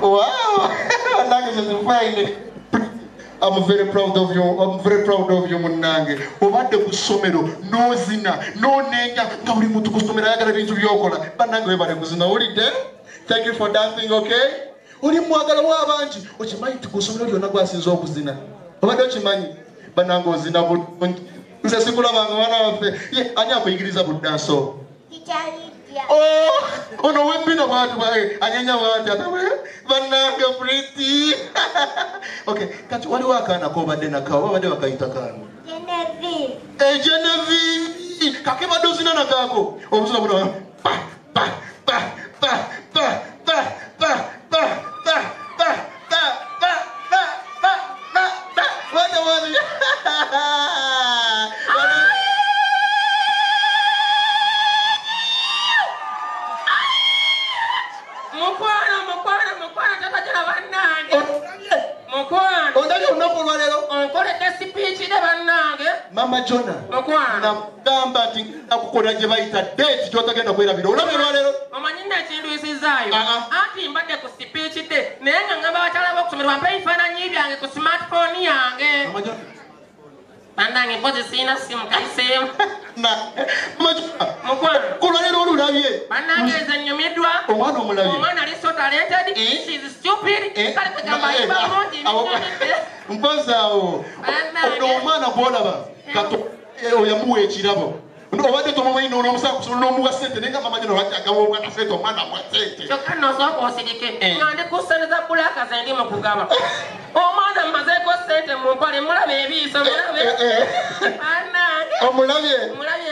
Wow. I'm very proud of you. I'm very proud of you, Munange. Obadde ku ssomero n'ozina n'onenya nga buli muntu ku ssomero ayagala bintu by'okola. Bannange webale kuzina olidde. Thank you for dancing, okay? Oli mwagala w'abangi. Okimanyi nti ku ssomero lyonna gwasinza okuzina. Obadde okimanyi? Bannange ozina bulungi. Nze sikulabanga mwana waffe. Ye ani akuyigiriza buddanso? Oh, ono webina bwatu bae anyanya bwatu atawe bananga pretty. Okay, kati waliwo akaana kobadde nakawo babadde bakayita kaana Genevieve. Genevieve kakeba dozina nakako obuzina buno pa pa pa pa pa pa pa pa pa pa Mama Jonah, nagamba nti nakukola gye bayita date gy'otagenda kwerabira olabye lwaleero omanyi nno ekintu isizaayo anti mbadde ku sipiiki de naye nga ngamba bakyala b'okusomera bampe ebifaananyi byange ku smartphone yange bandange mpozi siina simu kayiseemu kulwaleero olulabye bannange nze nnyumiddwa omwana omulabye omwana ali so talented she's stupid kale kagamba ayimba bulungi mpozi awo omwana gw'olaba oyamuwa ekirabo obadde tomumanyi n'omuwa sente naye nga mama gino lwaki agaba omwana sente omwana amuwa sente kyokka nosooka osirike nga ndi ku ssente za bbulaaka ze ndi mu kugaba omwana mmazeeko sente mu mpale mulabe ebiiso mulabe omulabye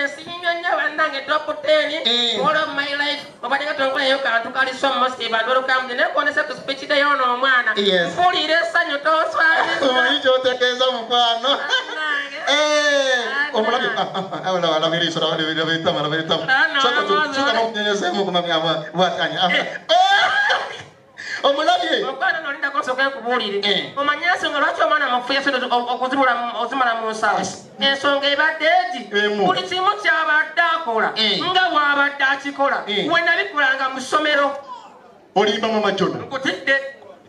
ensinyinyo nnyo bannange top 10 all of my life obadde nga tonkoleyo kantu kali so mosiba ndolukamuze naye kuonesa ku speech de yono omwana mpulira essanyu toswaliza kyotegeeza mukwano omulabye alabiriiso labitama soka nokunyonyoseemu kumamya bwatanya omulabye omwana nolindako nsooka nkubuulire omanyi ensonga lwaki omwana mufuya sente ozimala mu nsawo ensonga ebadde egi buli kimu kyabadde akola nga bw'abadde akikola we nabikolanga mu ssomero olimba Mama Jonah nkutidde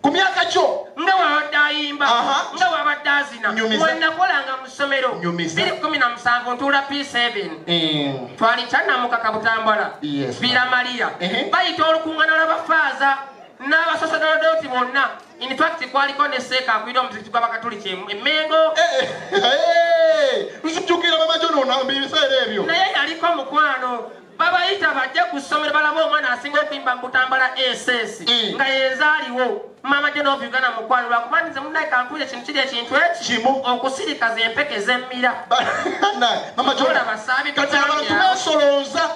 ku myaka kyo nga bw'abadde ayimba nga bw'abadde azina we nakolanga mu ssomero 2017 ntuula P7 twali Kyannamuka Butambala Villa Maria bayita olukuŋŋaana lw'abafaaza n'abasasadolodoti bonna in fact kwaliko ne seeka akwira omuzikiti gw'abakatuliki Emmengo lusijjukira Mama Jonah biseera ebyo naye yaliko mukwano babayita bajje ku ssomero balaba omwana asinga okuyimba mu Butambala SS nga yezaaliwo Mama Jonah of Uganda mukwano lwakuba nze munnaye kankuire kintu kiri ekintu ekimu okusirika z'empeke z'emmira Mama Jonah kati abantu beesolooza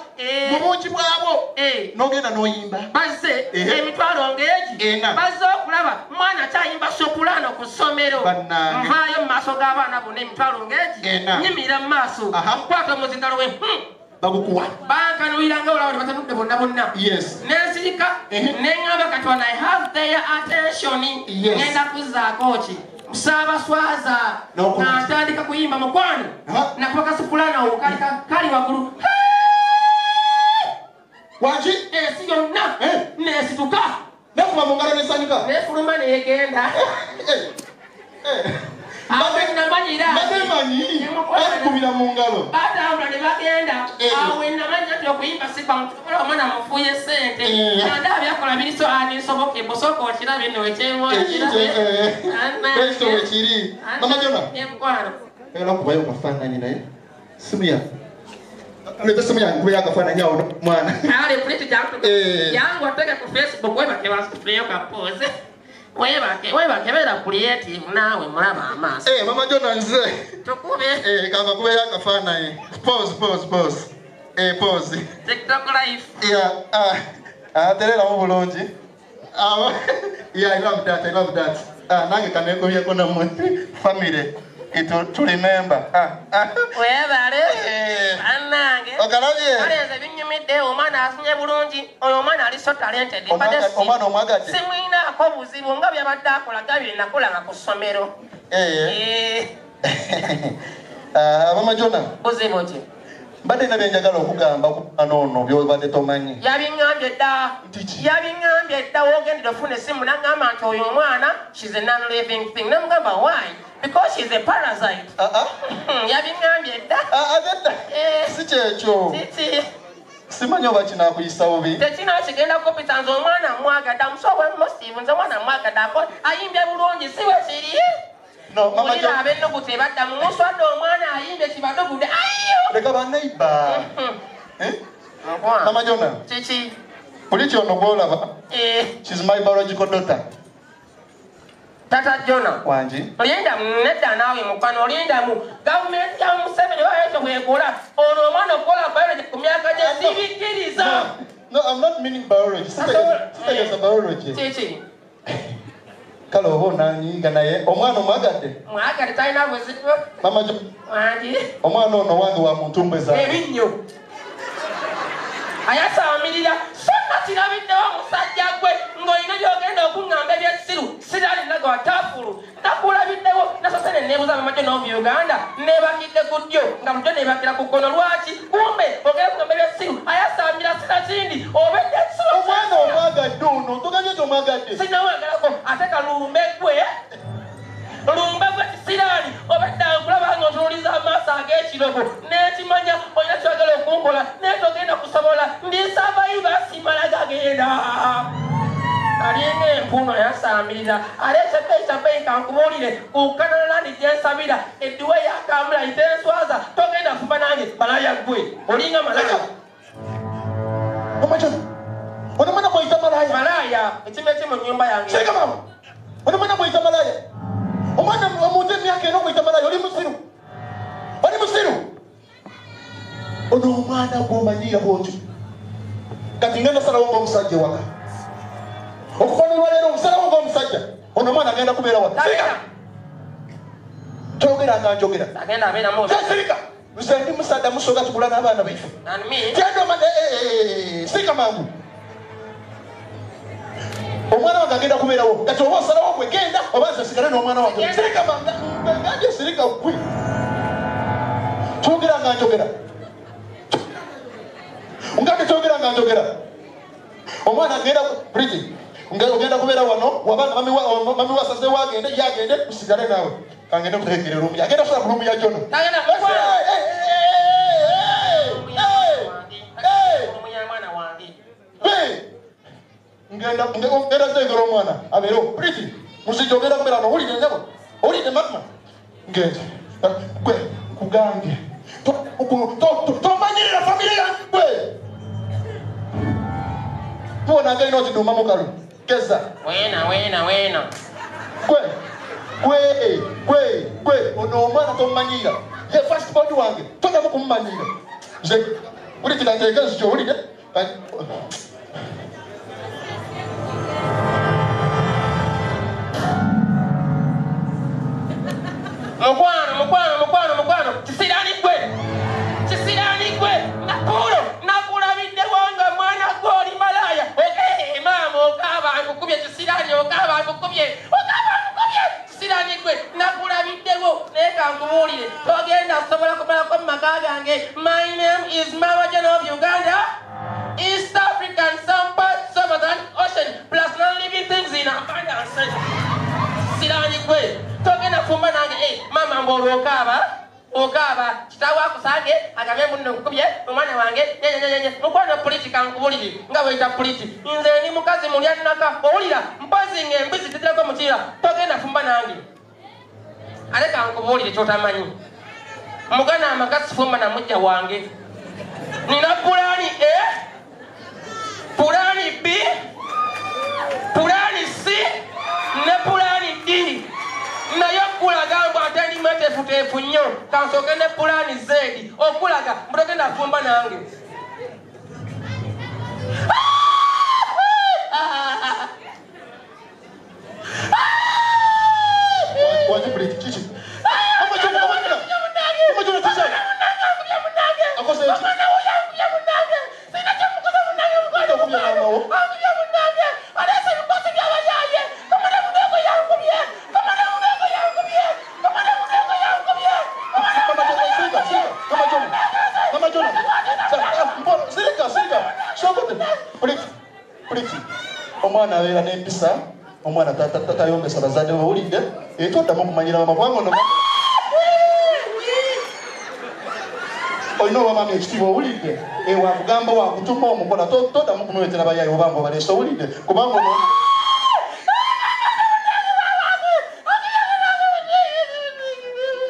mu bungi bwabo n'ogenda n'oyimba bazze emitwalo ng'egi bazze okulaba mwana akyayimba sopulano ku ssomero nvaayo mu maaso g'abaana bonna emitwalo ng'egi nyimirira mu maaso kwata omuzindalo we bagukuwa bankanuliranga olaba tebatanudde bonna bonna nensirika neŋŋamba Katonda I have their attention ngenda kuzzaako ki musaabaswaza nga ntandika kuyimba mukwano nakuba kasupulano kali waggulu waki ensi yonna nesituka nekuba mu ngalo nesanyuka nefuluma negenda awe namanyira batemanyi bakubira mu ngalo batambula ne bagenda awe namanya nti okuyimba sikwamutukola omwana mufuuye sente anda byakola biriso anisoboke bosooka okirabe nno wekiri Mama Jonah enkwano era kubayo kafaananyi naye simu ya leta simu yange kuba yakafaananyi awo mwana ale puliti jangu ateke ku Facebook webake basufuleyo kapoze webake beera creative naawe mulaba amaaso Mama Jonah nze tukube kava kubeyo akafaananyi pose TikTok life tereramu bulungi I love that nange kanekobyeko nammwe family to remember webale annange ogalabye aleze binyumidde omwana asinye bulungi oyo omwana ali so talented omwana omwagadde simwinaako buzibu nga byabadde akola gabye nakolanga ku ssomero Mama Jonah buzibu ki Mbadde nabenjagala okugamba anono byobadde tomanyi. Yabiŋŋambye dda woogendera ofuna essimu n'aŋŋamba nti oyo omwana she's a non-living thing. Namugamba why? Because she's a parasite. Yabiŋŋambye dda. Si kyekyo. Simanyi oba kinaakuyisa bubi. Tekina kigenda kupita nze omwana mwagadde. I'm so well Steve nze omwana mwagadde ayimbye bulungi si bwe kiri. No, mama jo. Abennuguta ebadda mu muswadde omwana ayimbye kibadugudde. Ayo! Leka bannayibba. Mama Jona. Kiki? Puliki ono gw'olaba? She's my biological daughter. Tata Jona. Wangi. Olinda nedda naawe mukwano olinda mu gavumenti ya Museveni baayita bwekola ono omwana okukola biology ku myaka gye sibikkiriza. No, I'm not meaning biology. Sister is a biology. Kiki? Kale oba onanyiiga naye omwana omwagadde? Mwagadde talina bwezigo. Mama jo. Wangi. Omwana ono wange wa muntu mbweza. Ebinnyo. Ayasaamirira sonna kirabiddewo omusajja gwe ng'olina by'ogenda okuŋŋamba eby'essiru sirali naga wataafulu nakulabiddewo nasose ne neebuuza mama jo n'omu Uganda neebakidde ku ddyo nga bulijjo neebakira ku kkono lwaki kumbe ogenda kuŋŋamba eby'essiru ayasaamira sina kindi obedde essiru. Omwana omwagadde ono toganye tomwagadde. Sinamwagalako ate kalumbe gwe kisiraani obedde nkulaba nga ontunuliza amaaso ag'ekirogo n'ekimanya olina kyogera okunkola naye togenda kusobola ndisabayiba simala gagenda alinga empuno yasaamirira aleesepeyisapeyi kankubuulire ku kanalandi gyensabira eddiwe yakambula itenswaza togenda kufa nange malaya gwe olinga malaya omajo ono mwana bwayita malaya ekimu ekimu nyumba yange sekamamu ono mwana bwayita malaya omwana omuntu emyaka eno bwayita malaya oli musiru ono omwana gw'omanyira bwotyo kati ngenda salawo ng'omusajja ewaka okufanirwa leero omusalawo ng'omusajja ono omwana agenda kubeera waka toyogera nga njogera sirika nze ndi musadda musoga tukula n'abaana baife sirika mangu omwana wange agenda kubeerawo kati oba osalawo gwe genda oba nze sigale n'omwana wange sirika manganje sirika gwe kyogera nga njogera ngate kyogera nga njogera omwana agenda Bridget ogenda kubeera wano wabanga mami wasase wagende yagende usigale naawe kangende kuteekera rumu agenda kusala ku rumu ya Jono ngenda teekera omwana abeerewo Bridget musijja ogenda kubeera wano owulire nyabo owulire magma ngende gwe kugange tomanyirira famire yange gwe tuwona agalina okiduma mukalu keza weena gwe ono omwana tomumanyira ye first body wange togamu kumumanyira nze ulikira nteekezi kyowulire mukwano kisirani gwe nakulabidde wanga mwana gwoli malaya maama okaaba nkukubye kisirani okaaba nkukubye kisirani gwe nakulabiddewo naye kankubuulire togenda kusobola kumalako mu maka gange. My name is Mama Jona of Uganda, East African, some parts of the ocean, plus non-living things in abundance. Kisirani gwe togenda kufumba nange mama mbolo okaaba kitawo akusange agambye munno nkukubye omwana wange mukwano politi kankubulire nga bweyita politi nze ndi mukazi mulya nnaka owulira mpozi ng'embizzi tetirako mukiira togenda fumba nange ate kankubulire kyotamanyi mugana amaka sifumba na mujja wange nina pulaani pulaani B pulaani C ne pulaani D naye okulaga mbu ate ndi meteefuteefu nnyo kansooke ne pulaani Z okulaga mbutogenda fumba nange Mama Jona. omwana abeera n'empisa omwana tatayombesa bazadde bawulidde toddamu kumanyira mama kubanga ono olina obamama ekitiibwa owulidde wakugamba wakutuma omukola toddamu kumwetera bayayi obanga obaleese owulidde kubanga ono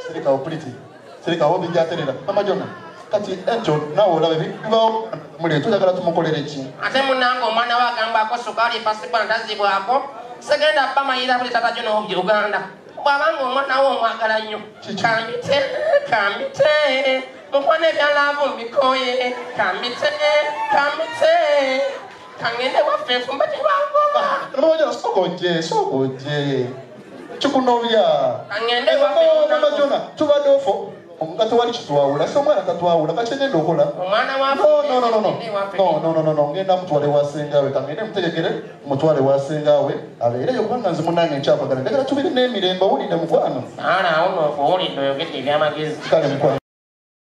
serikawo puliti serikawo bijjaterera mama jona kati ekyo nawe olabe bibawo muli tuyagala tumukolere ki ate munange omwana we agambako sukaali fasibwa ntazibwako segenda bba mayira buli tata gyo n'obyuganda bw'abanga omwana we omwagala nnyo kambite mukwana ebyalaavu mbikoye kambite kangende waffe enfumba tebangoba sokojje kikunobya kangende waffe mama jona tubadde ofo nga tewali kitwawula so omwana tatwawula kakyegenda okola no ngenda mutwale wasengawe kangende mutegekere mutwale wasengawe abeereyo kubanga nze munange nkyapagala ndagala tubiri n'emirembe owulidde mukwano awo nookuwulidde oyogedde ebyamagezi kale mukwano